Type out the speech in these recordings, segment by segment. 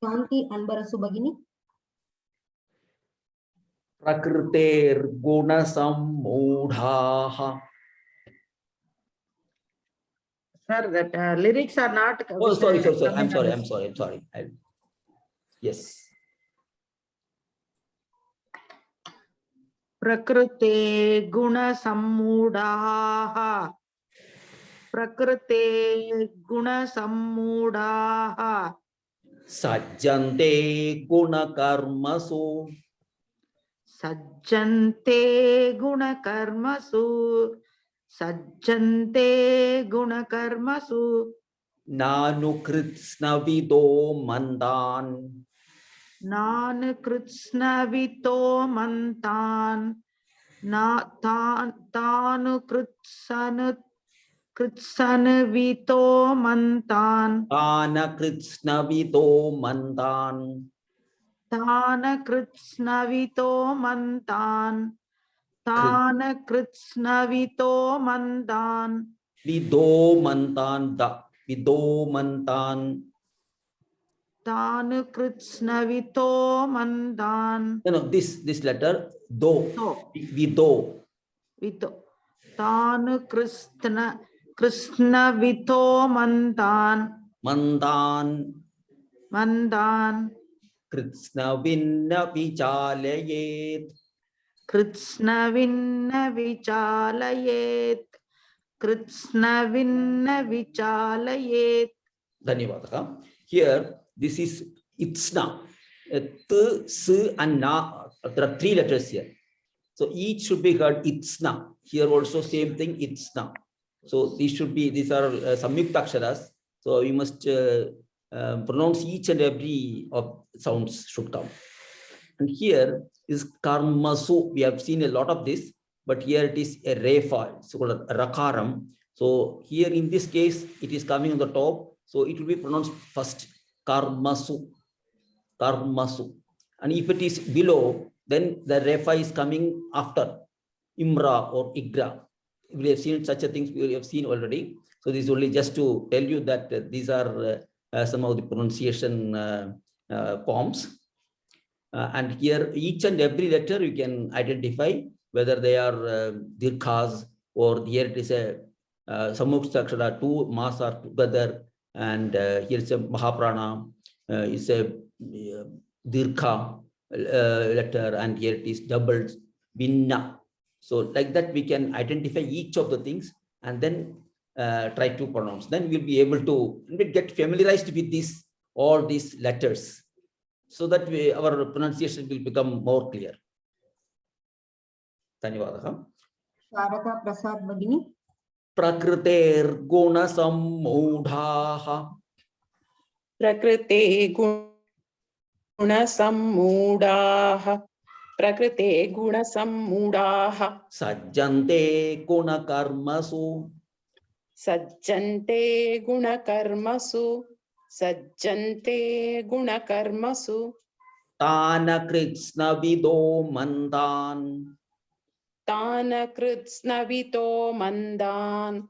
शान्ति अनबरसु भगिनी. प्रकृतेर्गुणसम्मूढाः. Sir, that lyrics are not. Oh, sorry. I'm sorry. Yes. Prakrite guna sammoodaha. Prakrite guna sammoodaha. Sajjante gunakarmasu. Sajjante gunakarmasu. Sajjante gunakarmasu. Nanu kritsnavido mandan. Nan kritsnavito mantan. Na tanu kritsanvito mantan. Tana kritsnavido mandan. Tana kritsnavito mantan. Tana kritsnavito mantan. Vido mantan da. Vido mantan. Tanu kritsnavito mantan. No, this letter do. So, Vido. Vito. Tanu Krishnavito mantan. Mandan. Krishna vinna vichalayet. Krishna vinna vichalayet. Krishna vinna vichalayet. Dhanyavadaha. Here, this is itsna. T, s, and na. There are 3 letters here. So each should be heard itsna. Here also same thing, itsna. So these are samyukta aksharas. So you must pronounce each and every of sounds should come. And here is karmasu. We have seen a lot of this, but here it is a refa, so called a rakaram. So here in this case, it is coming on the top. So it will be pronounced first, karmasu, karmasu. And if it is below, then the refa is coming after, imra or igra. We have seen such a things we have seen already. So this is only just to tell you that these are some of the pronunciation forms. And here each and every letter you can identify whether they are dirghas, or here it is a samukta akshara, 2 mas are together, and here is a mahaprana, is a dirgha letter, and here it is doubled vinna. So like that we can identify each of the things and then try to pronounce. Then we'll be able to get familiarized with all these letters, so that our pronunciation will become more clear. Dhanyavadaha. Sharada Prasad Bhagini. Prakriter guna sammudhaha. Prakrite guna sammudhaha. Prakrite guna sammudhaha. Sajjante guna karmasu. Sajjante guna karmasu. Sajjante guna karmasu. Tana kritsna vido mandan. Tana kritsnavito mandan.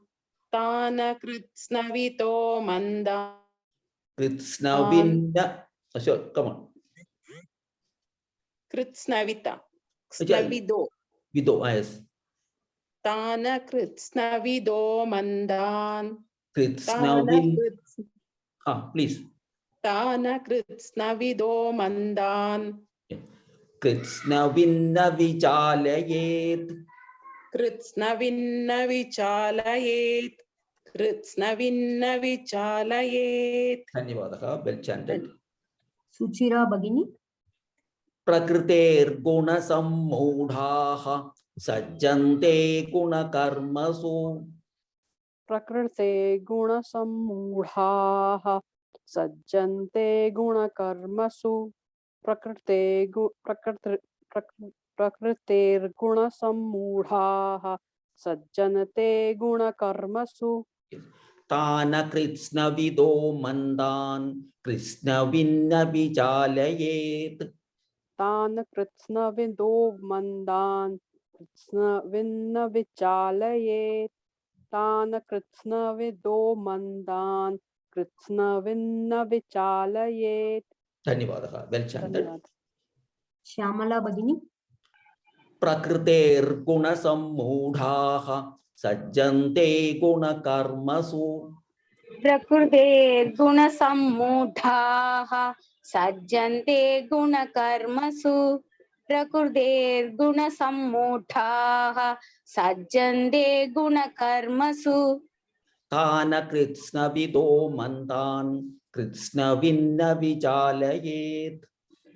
Tana kritsnavito mandan. Kritsna vinna. Sure, come on. Kritsnavita. Snavido. Vido, yes. Tana kritsnavido mandan. Kritsna vin. Please. Tana kritsnavido mandan. Kritsna vinna vichalayet. Kritsna vinna vichalayet. Kritsna vinna vichalayet. Dhanyavadaha. Well chanted. Suchira Bhagini. Prakriter guna sammudhaha. Sajjante guna karmasu. Prakrite guna sammudhaha. Sajjante guna karmasu. Prakrite guna sammudhaha. Sajjante guna karmasu. Tana kritsna vido mandan. Krishna vinna vichalayet. Tana kritsna vido mandan. Kritsna vinna vichalayet. Tana kritsna vido mandan. Kritsna vinna vichalayet. धन्यवादः, well chanted. धन्यवाद। श्यामला भगिनी प्रकृतेर्गुणसम्मूढाः सज्जन्ते गुणकर्मसु प्रकृतेर्गुणसम्मूढाः सज्जन्ते गुणकर्मसु प्रकृतेर्गुणसम्मूढाः सज्जन्ते गुणकर्मसु तान कृत्स्नविदो मन्दान् कृत्स्नविन्न विचालयेत्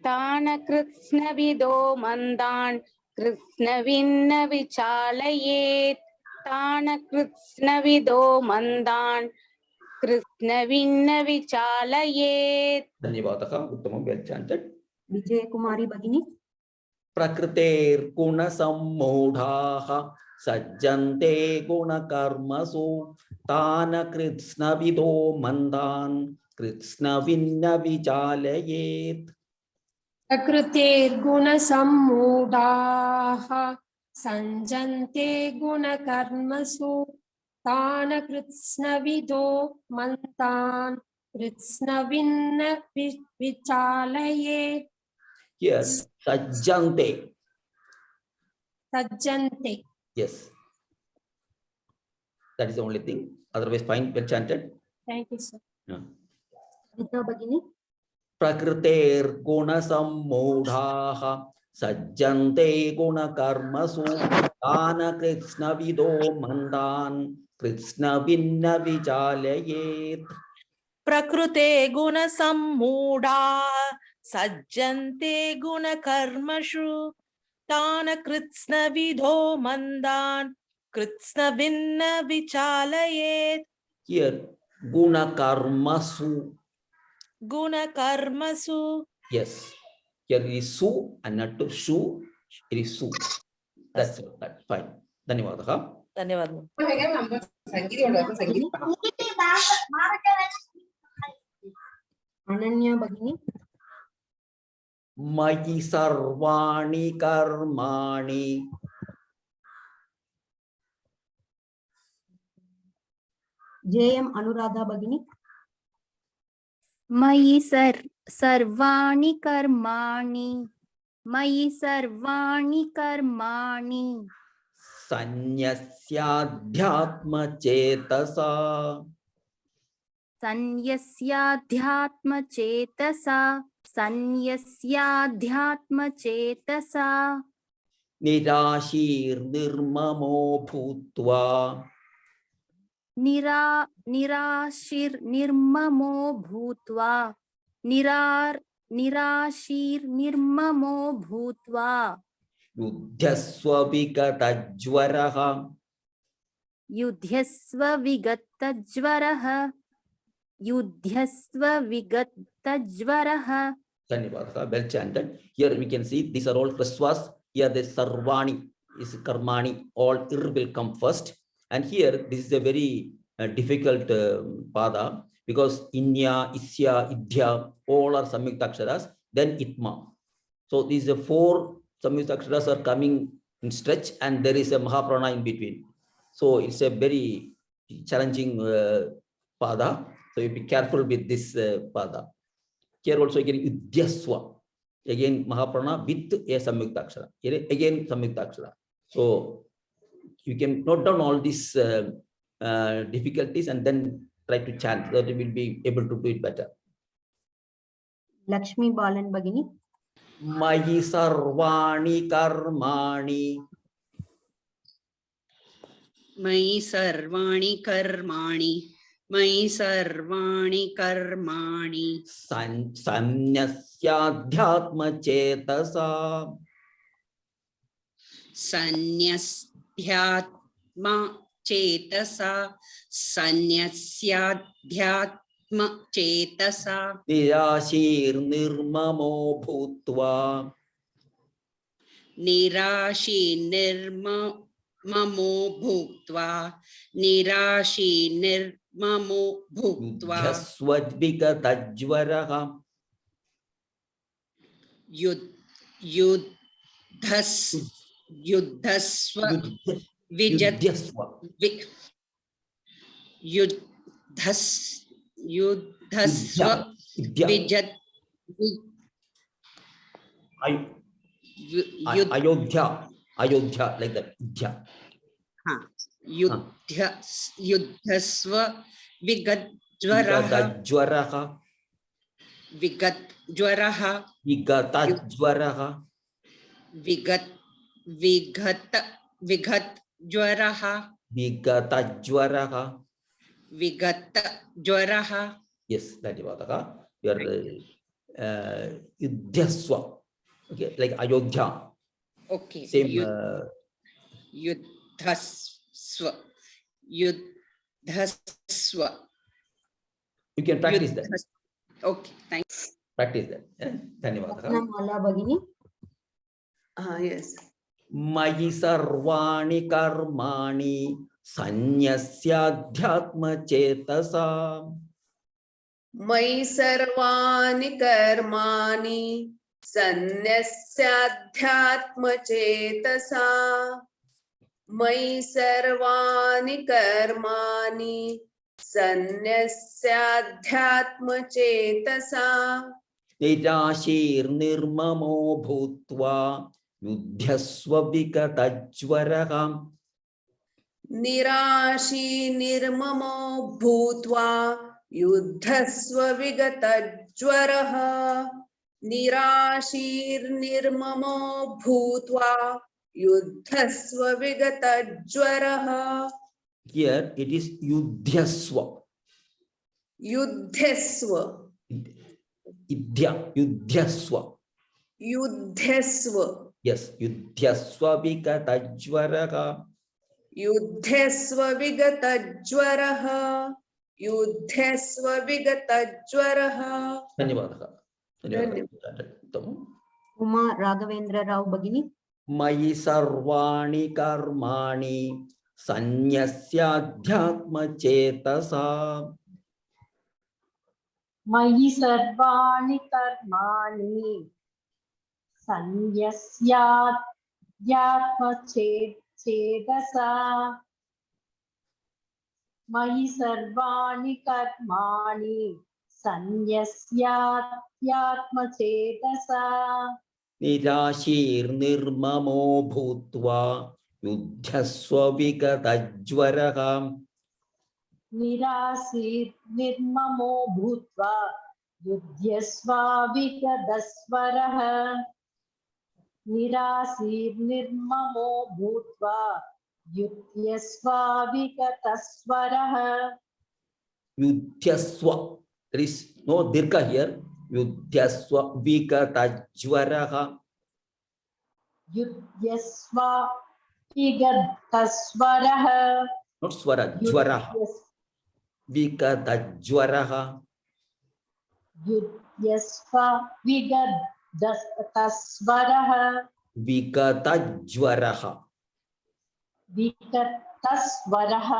तान् कृत्स्नविदो मन्दान् कृत्स्नविन्न विचालयेत् तान् कृत्स्नविदो मन्दान् कृत्स्नविन्न विचालयेत् धन्यवादः, उत्तमं, well chanted. विजयकुमारी भगिनी प्रकृतेर्गुणसम्मूढाः सज्जन्ते गुणकर्मसु तान् कृत्स्नविदो मन्दान् कृत्स्नविन्न विचालयेत् प्रकृतेर्गुणसम्मूढाः सञ्जन्ते गुणकर्मसु तान् कृत्स्नविदो मन्तान् कृत्स्नविन्न विचालयेत् Here, sajjante. सज्जन्ते। Yes. That is the only thing. Otherwise, fine, well chanted. Thank you, sir. Yeah. गीता भगिनी प्रकृतेर्गुणसम्मूढाः सज्जन्ते गुणकर्मसु तान् कृत्स्नविदो मन्दान् कृत्स्नविन्न विचालयेत् प्रकृते गुणसम्मूढाः सज्जन्ते गुणकर्मषु तान् कृत्स्नविदो मन्दान् कृत्स्नविन्न विचालयेत् Here, gunakarmasu. गुणकर्मसु Yes. Here is su and not to shu. It is su. That's it. That's fine. Dhanyavadah. धन्यवादः अनन्या भगिनी मयि सर्वाणि कर्माणि JM अनुराधा भगिनी मयि सर्वाणि कर्माणि मयि सर्वाणि कर्माणि सन्न्यस्याध्यात्मचेतसा सन्न्यस्याध्यात्मचेतसा निराशीर्निर्ममो भूत्वा निराशीर्निर्ममो भूत्वा निराशीर्निर्ममो भूत्वा युध्यस्व विगतज्वरः युध्यस्व विगतज्वरः युध्यस्व विगतज्वरः धन्यवादः, well chanted. Here we can see these are all hraswas. Here the sarvani is karmani, all ir will come first, and here this is a very difficult pada because inya, isya, idya all are samyuktaksharas, then itma. So these are four samyuktaksharas are coming in stretch and there is a mahaprana in between. So it's a very challenging pada. So you be careful with this pada. Here also again Udyaswa, again Mahaprana with a Samyuktakshara, again Samyuktakshara. So you can note down all these difficulties and then try to chant so that you will be able to do it better. Lakshmi बालन भगिनी Mayi sarvani karmani मयि सर्वाणि कर्माणि मयि सर्वाणि कर्माणि सन्न्यस्याध्यात्मचेतसा सन्न्यस्याध्यात्मचेतसा सन्न्यस्याध्यात्मचेतसा निराशीर्निर्ममो भूत्वा निराशीर्निर्ममो भूत्वा निराशीर्निर्ममो भूत्वा युध्यस्व विगतज्वरः युद्धस्व युध्यस्व युद्धस्व विद्या Ayodhya, Ayodhya, like that. Dhya. युद्धस्व विगतज्वरः Vigadajwaraha, विगतज्वरः Vigatajwaraha, विगतज्वरः Vigatajwaraha. विगतज्वरः Yes, that is what. You are Yudhyaswa. Okay, like Ayodhya. Okay. Same. युद्धस्व You can practice that. Okay, thanks. Practice that. Dhanyavadaha. Ratnamala Bhagini. Yes. Mayi sarvani karmani sanyasya chetasa. मयि सर्वाणि कर्माणि सन्न्यस्याध्यात्मचेतसा मयि सर्वाणि कर्माणि सन्न्यस्याध्यात्मचेतसा Nirashirnirmamo bhutva yudhyasva vigatajwaraha. निराशी निर्ममो भूत्वा युद्धस्व विगतज्वरः निराशीर्निर्ममो भूत्वा युद्धस्व विगतज्वरः. Here it is yudhyasva. युद्धस्व Idhya, yudhyaswa. युद्धस्व Yes, yudhyaswa vigatajwaraha. युद्धस्व विगतज्वरः युद्धस्व विगतज्वरः. धन्यवादः. धन्यवादः. Uma Raghavendra Rao Bhagini. Mayi sarvani karmani sanyasya chetasa. मयि सर्वाणि कर्माणि सन्न्यस्याध्यात्मचेतसा मयि सर्वाणि कर्माणि सन्न्यस्याध्यात्मचेतसा Nirashirnirmamo bhutva yudhyasva vigatajwaraha. निराशीर्निर्ममो भूत्वा युध्यस्व विगतस्वरः निराशीर्निर्ममो भूत्वा युध्यस्व विगतस्वरः. Yudhyaswa. There is no dirgha here. Yudhyaswa vigatajwaraha. युध्यस्व विगतस्वरः. Not swara, jwaraha. Vigatajwaraha. युध्यस्व विगतस्वरः. Vigatajwaraha. विगतस्वरः.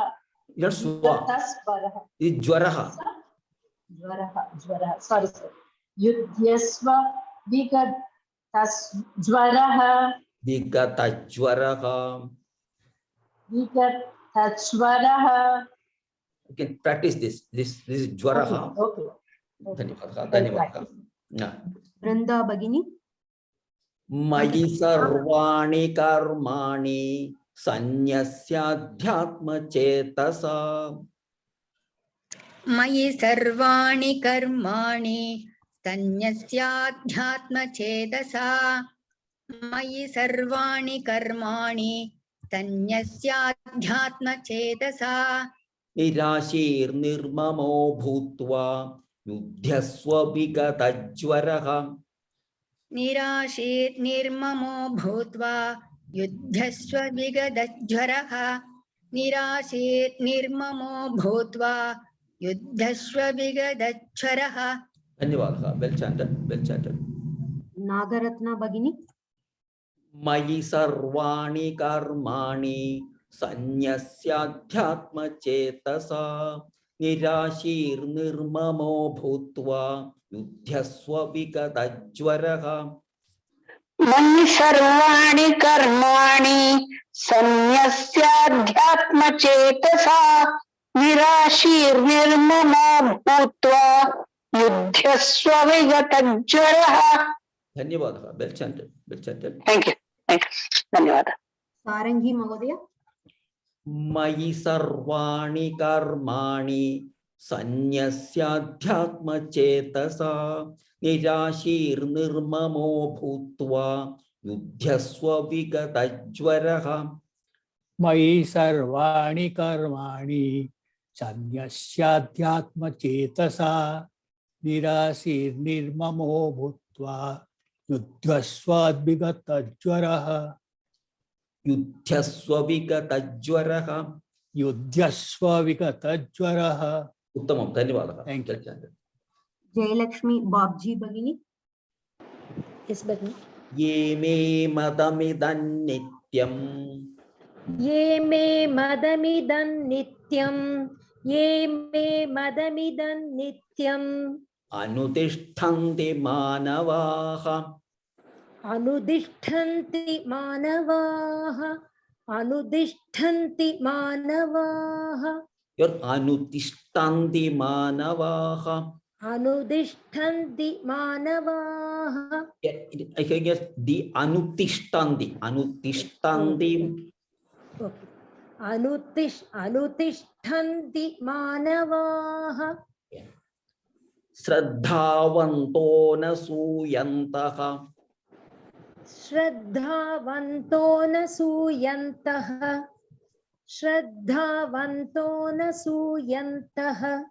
Not swa. विगतस्वरः. It is jwaraha. ज्वरः sorry sir. युध्यस्व विगतस्वरः. Vigatajwaraha. विगतस्वरः. You can practice this. This is jwaraha. Okay. Dhanyavadaha. Dhanyavadaha. Yeah. Vranda Bhagini. Mayi sarvani karmani sanyasya chetasa. मयि सर्वाणि कर्माणि सन्न्यस्याध्यात्मचेतसा मयि सर्वाणि कर्माणि सन्न्यस्याध्यात्मचेतसा Nirashirnirmamo bhutva yudhyasva vigatajwaraha. निराशीर्निर्ममो भूत्वा युध्यस्व विगतज्वरः निराशीर्निर्ममो भूत्वा युद्धस्व विगतज्वरः. Dhanyavadaha. Well chanted. Well chanted. Nagaratna Bhagini. Mayi sarvani karmani sanyasya chetasa nirashirnirmamo bhutva yudhyasva vigatajwaraha. मयि सर्वाणि कर्माणि सन्न्यस्याध्यात्मचेतसा निराशीर्निर्ममो भूत्वा युध्यस्व युद्धस्व विगतज्वरः. धन्यवादः. Well chanted. Well chanted. Thank you. धन्यवादः. सारंगी महोदय. मयि सर्वाणि कर्माणि सन्न्यस्याध्यात्मचेतसा निराशीर्निर्ममो भूत्वा युध्यस्व विगतज्वरः. मयि सर्वाणि कर्माणि सन्न्यस्याध्यात्मचेतसा निराशीर्निर्ममो भूत्वा युध्यस्व विगतज्वरः. युध्यस्व विगतज्वरः. युध्यस्व विगतज्वरः. उत्तमं. धन्यवादः. Thank you. जयलक्ष्मी बाब्जी भगिनी. Yes, भगिनी. ये मे मदमिदं नित्यं. ये मे मदमिदं नित्यं. ये मे मदमिदं नित्यम्. अनुतिष्ठन्ति मानवाः. अनुतिष्ठन्ति मानवाः. अनुतिष्ठन्ति मानवाः. अनुतिष्ठन्ति मानवाः. अनुतिष्ठन्ति मानवाः. I can guess the अनुतिष्ठन्ति. अनुतिष्ठन्ति. अनुतिष्ठन्ति मानवाः. श्रद्धावन्तो न सूयन्तः. श्रद्धावन्तो न सूयन्तः. श्रद्धावन्तो न सूयन्तः.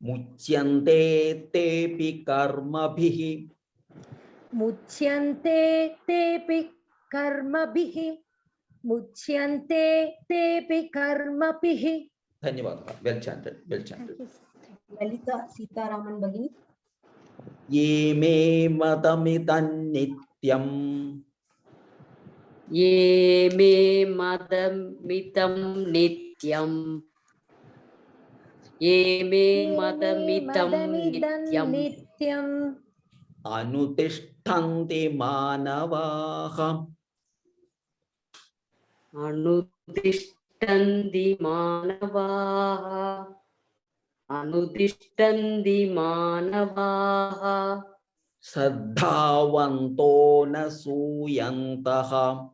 मुच्यन्ते तेऽपि कर्मभिः. मुच्यन्ते तेऽपि कर्मभिः. मुच्यन्ते तेऽपि कर्मभिः. धन्यवादः. Well chanted. Well chanted. ललिता सीतारामन भगिनी. ये मे मदमिदं नित्यं. ये मे मदमिदं नित्यं. ये मे मदमिदं नित्यं. अनुतिष्ठन्ति मानवाः. अनुतिष्ठन्ति मानवाः. अनुतिष्ठन्ति मानवाः. श्रद्धावन्तो न सूयन्तः.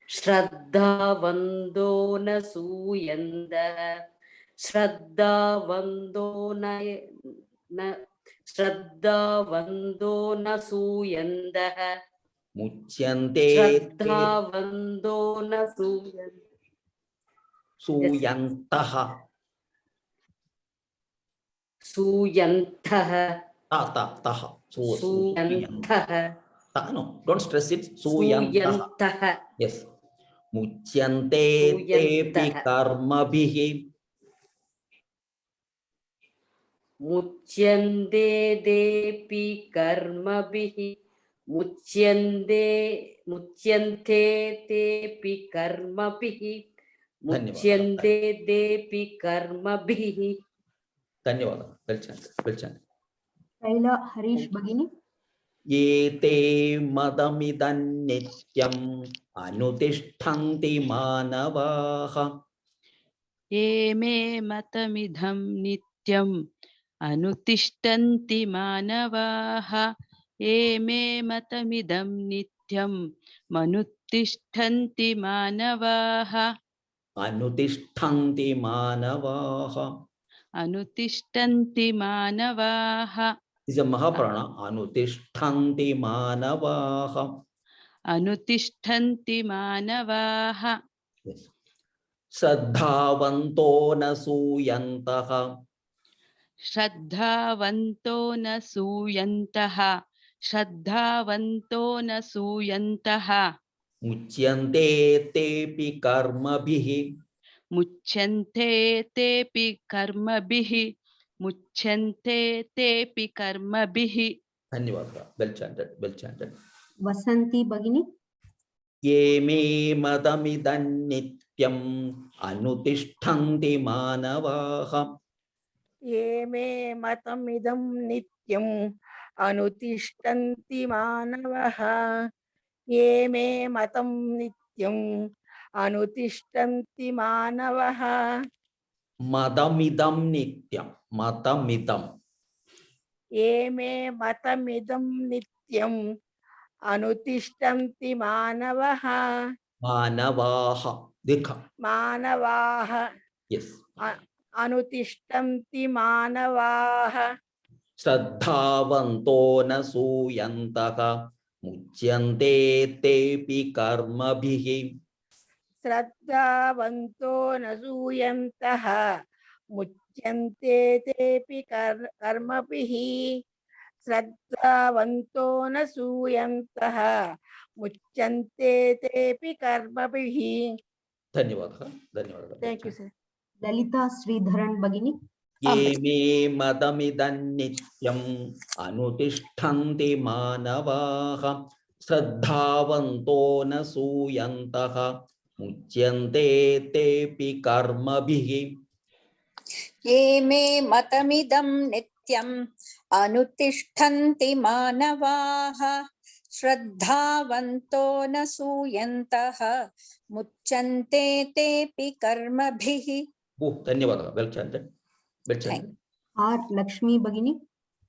श्रद्धावन्तो न सूयन्तः. श्रद्धावन्तो न श्रद्धावन्तो न सूयन्तः. मुच्यन्ते श्रद्धावन्तो न सूयन्तः. सूयन्तः. तः. सूयन्तः. No, don't stress it. सूयन्तः. Yes. मुच्यन्ते तेऽपि कर्मभिः. मुच्यन्ते तेऽपि कर्मभिः. मुच्यन्ते तेऽपि कर्मभिः. मुच्यन्ते तेऽपि कर्मभिः. धन्यवादः. Well chanted. Well chanted. शैला हरीश भगिनी. ये ते मदमिदं नित्यम् अनुतिष्ठन्ति मानवाः. ये मे मतमिदं नित्यम् अनुतिष्ठन्ति मानवाः. ये मे मतमिदं नित्यम् अनुतिष्ठन्ति मानवाः. अनुतिष्ठन्ति मानवाः. अनुतिष्ठन्ति मानवाः. This is a Mahaprana. Anutiष्ठन्ति मानवाः. अनुतिष्ठन्ति मानवाः. Yes. श्रद्धावन्तो न सूयन्तः. श्रद्धावन्तो न सूयन्तः. श्रद्धावन्तो न सूयन्तः. मुच्यन्ते तेऽपि कर्मभिः. मुच्यन्ते तेऽपि कर्मभिः. मुच्यन्ते तेऽपि कर्मभिः. धन्यवादः. Well chanted. Well chanted. वसंती भगिनी. ये मे मदमिदं नित्यम् अनुतिष्ठन्ति मानवाः. ये मे मतमिदं नित्यम् अनुतिष्ठन्ति मानवः. ये मे मतं नित्यम् अनुतिष्ठन्ति मानवः. Madamidam nityam. Matamidam. ये मे मतमिदं नित्यम् अनुतिष्ठन्ति मानवः Manavaha. Dikha. मानवाः Yes. अनुतिष्ठन्ति मानवाः श्रद्धावन्तो न सूयन्तः मुच्यन्ते तेऽपि कर्मभिः श्रद्धावन्तो न सूयन्तः मुच्यन्ते तेऽपि कर्मभिः श्रद्धावन्तो न सूयन्तः मुच्यन्ते तेऽपि कर्मभिः. धन्यवादः. धन्यवादः. Thank you, sir. Lalita Sridharan Bhagini. ये मे मदमिदन्नित्यम् अनुतिष्ठन्ति मानवाः श्रद्धावन्तो न सूयन्तः मुच्यन्ते तेऽपि कर्मभिः ये मे मतमिदं नित्यम् अनुतिष्ठन्ति मानवाः श्रद्धावन्तो न सूयन्तः मुच्यन्ते तेऽपि कर्मभिः. धन्यवादः. Well chanted. R Lakshmi Bhagini.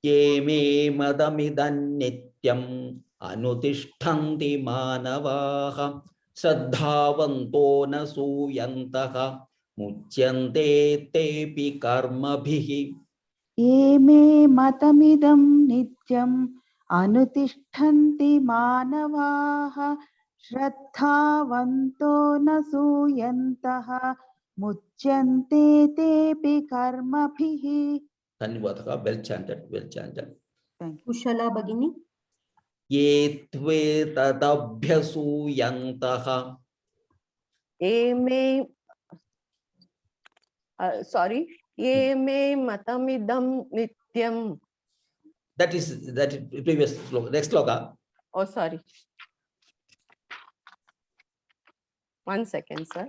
ये मे मदमिदन्नित्यम् अनुतिष्ठन्ति मानवाः श्रद्धावन्तो न सूयन्तः मुच्यन्ते तेऽपि कर्मभिः. ये मे मतमिदं नित्यम् अनुतिष्ठन्ति मानवाः श्रद्धावन्तो न सूयन्तः मुच्यन्ते तेऽपि कर्मभिः. धन्यवादः. Well chanted. Well chanted. Kushala Bhagini. ये त्वेतदभ्यसूयन्तः ये मे sorry, ये मे मतमिदं नित्यम्. that is previous sloka. Next sloka. Oh, sorry. 1 second, sir.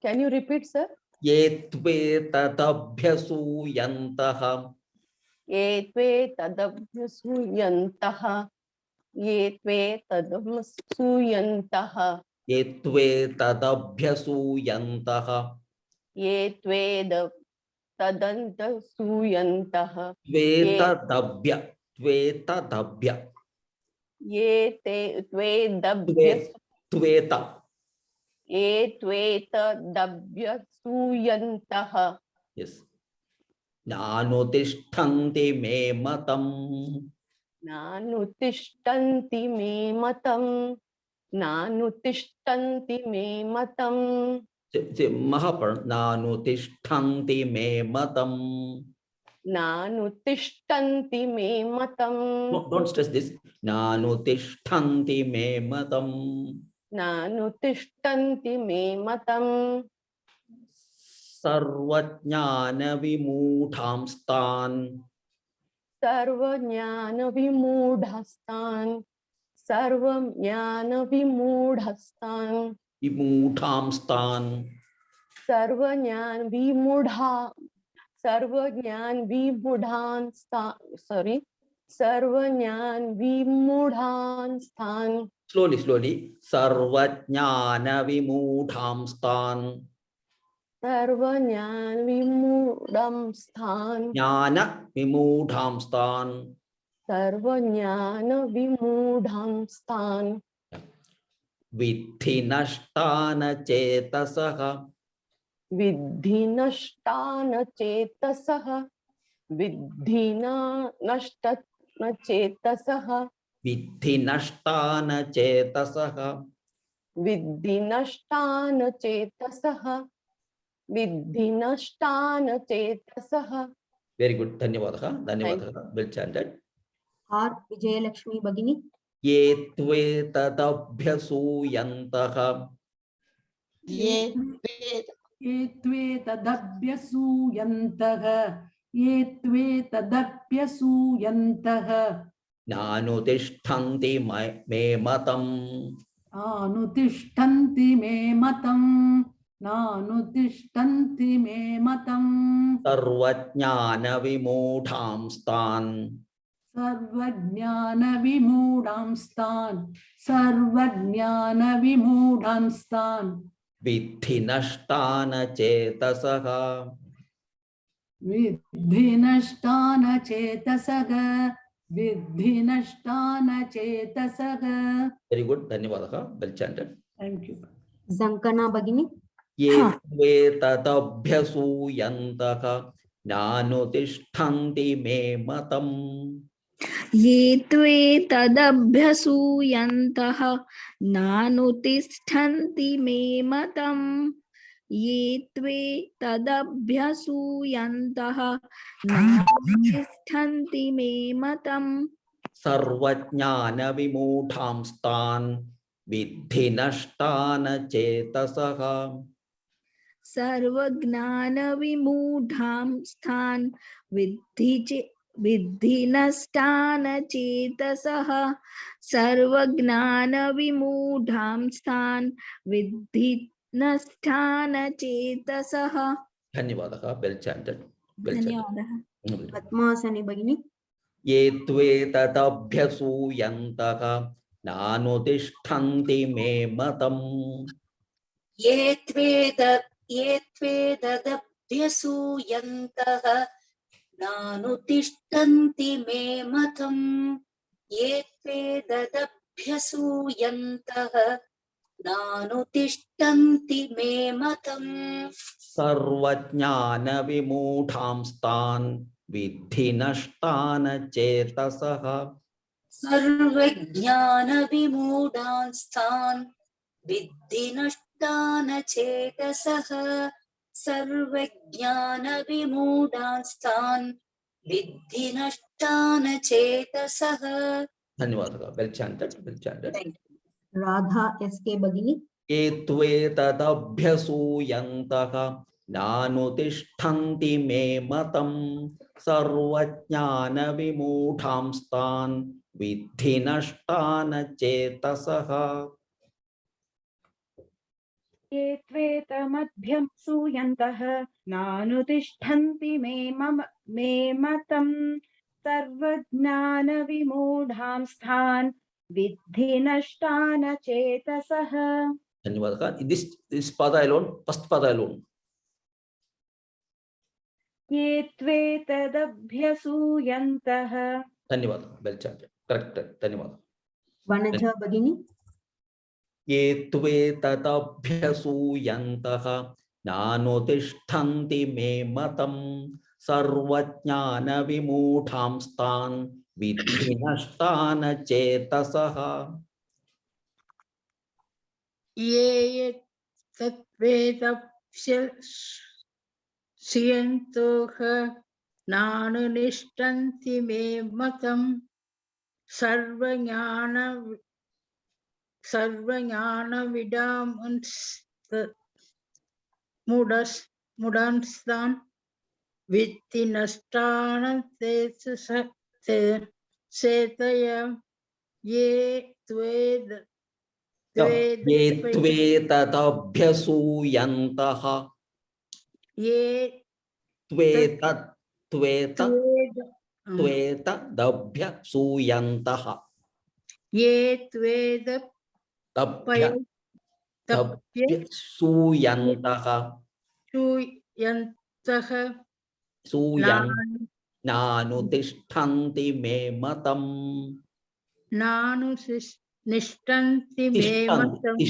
Can you repeat, sir? ये त्वेतदभ्यसूयन्तः ये त्वे तदभ्यसूयन्तः ये त्वे तदभ्यसूयन्तः ये त्वेतदभ्यसूयन्तः ये त्वे तदन्तसूयन्तः त्वेतदभ्य ये ते त्वेदभ्य त्वेत ये त्वेतदभ्यसूयन्तः. yes नानुतिष्ठन्ति मे मतम् नानुतिष्ठन्ति मे मतम् नानुतिष्ठन्ति मे मतम्. महापर्ण नानुतिष्ठन्ति मे मतम्. नानुतिष्ठन्ति मे मतम्. Don't stress this. नानुतिष्ठन्ति मे मतम्. नानुतिष्ठन्ति मे मतम्. सर्वज्ञानविमूढांस्तान् सर्वज्ञानविमूढस्तान् सर्वज्ञानविमूढस्तान् विमूढांस्तान् सर्वज्ञानविमूढांस्तान्. slowly सर्वज्ञानविमूढांस्तान् सर्वज्ञानविमूढांस्तान् ज्ञानविमूढांस्तान् सर्वज्ञानविमूढांस्तान्. विद्धि नष्टान चेतसः विद्धि नष्टान चेतसः विद्धि नष्टान चेतसः विद्धि नष्टान चेतसः विद्धि नष्टान चेतसः विद्धि नष्टान चेतसः. वेरी गुड. धन्यवादः. धन्यवादः. Well chanted. R Vijayalakshmi Bhagini. ये त्वेतदभ्यसूयन्तः ये त्वेतदभ्यसूयन्तः ये त्वेतदभ्यसूयन्तः नानुतिष्ठन्ति मे मतम् अनुतिष्ठन्ति मे मतम् नानुतिष्ठन्ति मे मतम्. सर्वज्ञानविमूढांस्तान् सर्वज्ञानविमूढांस्तान् सर्वज्ञानविमूढांस्तान् विद्धि नष्टान चेतसः विद्धि नष्टान चेतसः विद्धि नष्टान चेतसः. Very good. धन्यवादः. Well chanted. Thank you. Zankana Bhagini. ये त्वे तदभ्यसूयन्तः नानुतिष्ठन्ति मे मतम् ये त्वे तदभ्यसूयन्तः नानुतिष्ठन्ति मे मतम्. ये त्वे तदभ्यसूयन्तः नानुतिष्ठन्ति मे मतम्. सर्वज्ञानविमूढांस्तान् विद्धि नष्टान चेतसः सर्वज्ञानविमूढां स्थान् विद्धि नष्टान चेतसः. सर्वज्ञानविमूढां स्थान् विद्धि नष्टान चेतसः. धन्यवादः. Well chanted. Well धन्यवादः. chanted. Padmasani Bhagini. ये त्वे तदभ्यसूयन्तः नानुतिष्ठन्ति मे मतम् ये त्वे तदभ्यसूयन्तः नानुतिष्ठन्ति मे मतम्. ये त्वे तदभ्यसूयन्तः नानुतिष्ठन्ति मे मतम्. सर्वज्ञानविमूढांस्तान् विद्धि नष्टान चेतसः सर्वज्ञानविमूढांस्तान् विद्धि नष्टान चेतसः. सर्वज्ञानविमूढांस्तान् विद्धि नष्टान चेतसः. धन्यवादः. Well chanted. Well chanted. Radha SK Bhagini. ये त्वे तदभ्यसूयन्तः नानुतिष्ठन्ति मे मतम् सर्वज्ञानविमूढांस्तान् विद्धि नष्टान चेतसः ये त्वेतमभ्यसूयन्तः नानुतिष्ठन्ति मे मतम् सर्वज्ञानविमूढां स्थान् विद्धि नष्टान चेतसः. धन्यवादः. This pada alone, first pada alone. ये त्वेतदभ्यसूयन्तः. धन्यवादः. Well chanted. Correct. धन्यवादः. Vanaja Bhagini. ये त्वे तदभ्यसूयन्तः नानुतिष्ठन्ति मे मतम् सर्वज्ञानविमूढांस्तान् विद्धि नष्टान चेतसः ये तत्वेदप्यस्यन्तोः नानुतिष्ठन्ति मे मतम् सर्वज्ञानविदांस्तान् विद्धि नष्टान चेतय. ये त्वेतदभ्यसूयन्तः त्वेतदभ्यसूयन्तः ये त्वेदप्यसूयन्तः नानुतिष्ठन्ति मे मतम् नानुतिष्ठन्ति मे मतम्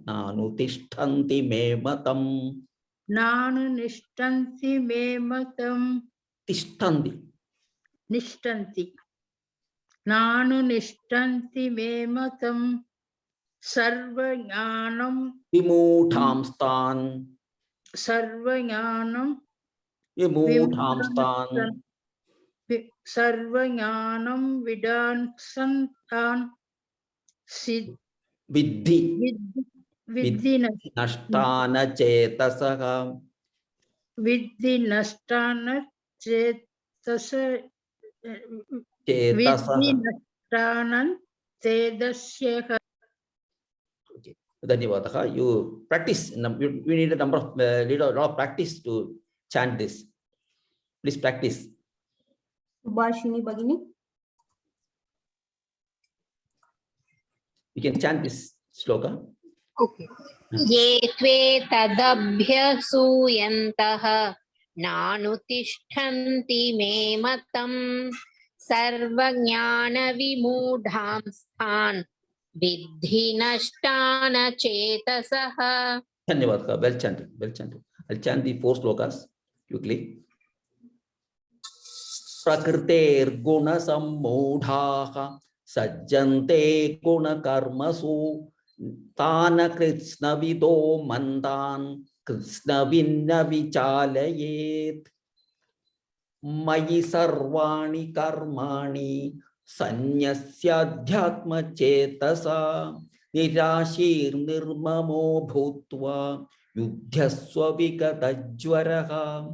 नानुतिष्ठन्ति मे मतम् नानुतिष्ठन्ति मे मतम् तिष्ठन्ति निष्ठन्ति नानुतिष्ठन्ति मे मतम् सर्वज्ञानं विमूढांस्तान् सर्वज्ञानं विदांस्तान् विद्धि नष्टान चेतसः विद्धि नष्टान चेतसः धन्यवादः. You practice. We need a number of need a lot of practice to chant this. Please practice. Subhashini Bhagini. You can chant this sloka. Okay. ये त्वे तदभ्यसूयन्तः नानुतिष्ठन्ति मे मतम् सर्वज्ञानविमूढांस्तान् विद्धि नष्टान चेतसः. धन्यवाद का well chanted, well chanted. I'll chant the 4 slokas quickly. प्रकृतेर्गुणसम्मूढाः सज्जन्ते गुणकर्मसु तान कृत्स्नविदो मन्दान् कृत्स्नविन्न विचालयेत् मयि सर्वाणि कर्माणि सन्न्यस्याध्यात्मचेतसा निराशीर्निर्ममो भूत्वा युध्यस्व विगतज्वरः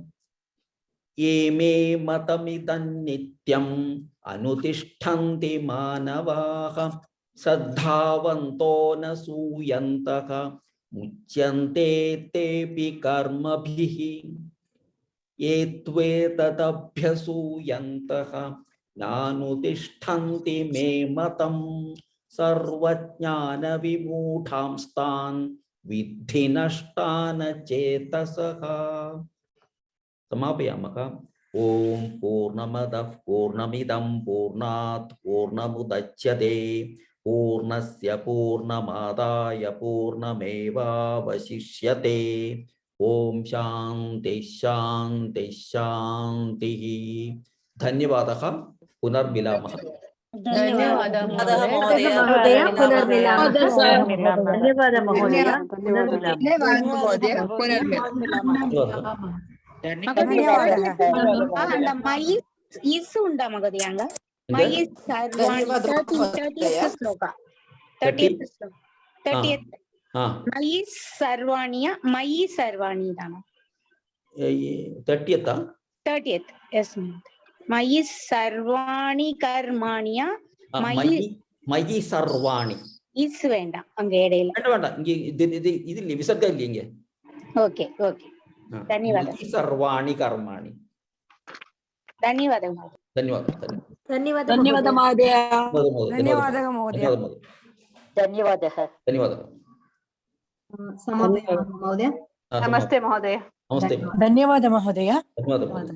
ये मे मतमिदं नित्यम् अनुतिष्ठन्ति मानवाः श्रद्धावन्तो न सूयन्तः मुच्यन्ते तेऽपि कर्मभिः ये त्वेतदभ्यसूयन्तः नानुतिष्ठन्ति मे मतम् सर्वज्ञानविमूढांस्तान् विद्धि नष्टान चेतसः. समापयामः. ओम पूर्णमदः पूर्णमिदं पूर्णात् पूर्णमुदच्यते पूर्णस्य पूर्णमादाय पूर्णमेवावशिष्यते. ओम शांति शांति शांतिः. धन्यवादः. पुनर्मिलामः. धन्यवादः महोदय. महोदय पुनर्मिलामः. धन्यवादः महोदय. मयि सर्वाणि मयि सर्वाणि 30th yes मयि सर्वाणि कर्माणि मयि सर्वाणि इस വേണ്ട അങ്ങ് ഇടയിൽ വേണ്ട ഇതില്ല വിസർഗം ഇല്ല ഇങ്ങ. ഓക്കേ ഓക്കേ ധന്യവാദം. मयि सर्वाणि कर्माणि. ധന്യവാദം धन्यवाद. ಧನ್ಯವಾದ ಮಹೋದಯ. धन्यवादः महोदय. धन्यवादः. धन्यवादः. समापयामः महोदय. नमस्ते महोदय. नमस्ते. धन्यवादः महोदय. धन्यवादः.